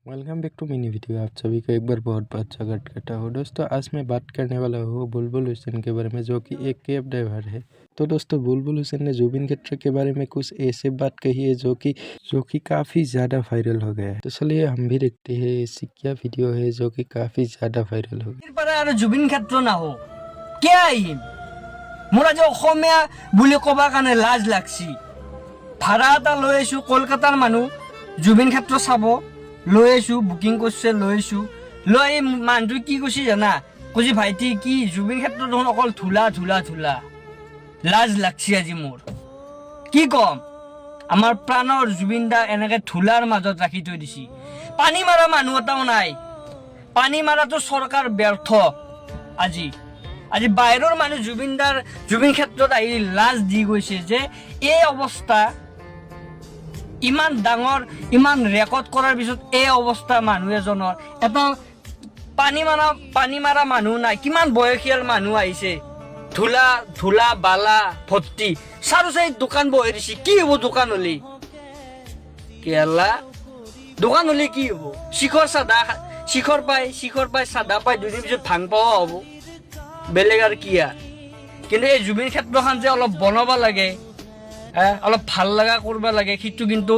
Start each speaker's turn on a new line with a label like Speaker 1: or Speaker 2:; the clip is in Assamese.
Speaker 1: Welcome back to mini video. आप सभी का एक बार बहुत बहुत स्वागत करता हूँ। दोस्तों आज मैं बात करने वाला हूँ बुलबुल हुसैन के बारे में, जो कि एक कैब ड्राइवर है। तो दोस्तों बुलबुल हुसैन ने जुबिन खेत्र के बारे में कुछ ऐसे बात कही है जो कि काफ़ी ज़्यादा वायरल हो गया है। तो चलिए हम भी देखते हैं ऐसी क्या वीडियो है जो कि काफ़ी ज़्यादा वायरल हो गई।
Speaker 2: जुबिन क्षेत्र ना हो क्या আহিম মোৰ আজি অসমীয়া বুলি কবা কাৰণে লাজ লাগছি। ভাড়া এটা লৈ আছো, কলকাতাৰ মানুহ জুবিন ক্ষেত্ৰ চাব লৈ আছো, বুকিং কৰিছে লৈ আছো। লৈ মানুহটো কি কৈছে জানা, কৈছে ভাইটি কি জুবিন ক্ষেত্ৰ দেখোন অকল ধূলা ধূলা ধূলা। লাজ লাগছি আজি মোৰ, কি কম। আমাৰ প্ৰাণৰ জুবিন দা এনেকে ধূলাৰ মাজত ৰাখি থৈ দিছি। পানী মাৰা মানুহ এটাও নাই। পানী মাৰাটো চৰকাৰ ব্যৰ্থ। আজি বাহিৰৰ মানুহ জুবিন ক্ষেত্ৰত আহি লাজ দি গৈছে যে এই অৱস্থা, ইমান ডাঙৰ ইমান ৰেকৰ্ড কৰাৰ পিছত এই অৱস্থা মানুহ এজনৰ। এটা পানী মাৰা মানুহ নাই। কিমান বয়সীয়াল মানুহ আহিছে, ধূলা ধূলা বালা ভৰ্তি। চাৰু চাই দোকান বহি দিছে। কি হ'ব দোকান হলি, কেলা দোকান হলি কি হ'ব। শিখৰ পাই চাদা পাই দুদিন পিছত ভাং পাৱা হ'ব, বেলেগ আৰু কি। কিন্তু এই জুবিন ক্ষেত্ৰখন যে অলপ বনাব লাগে, অলপ ভাল লগা কৰিব লাগে, সেইটো কিন্তু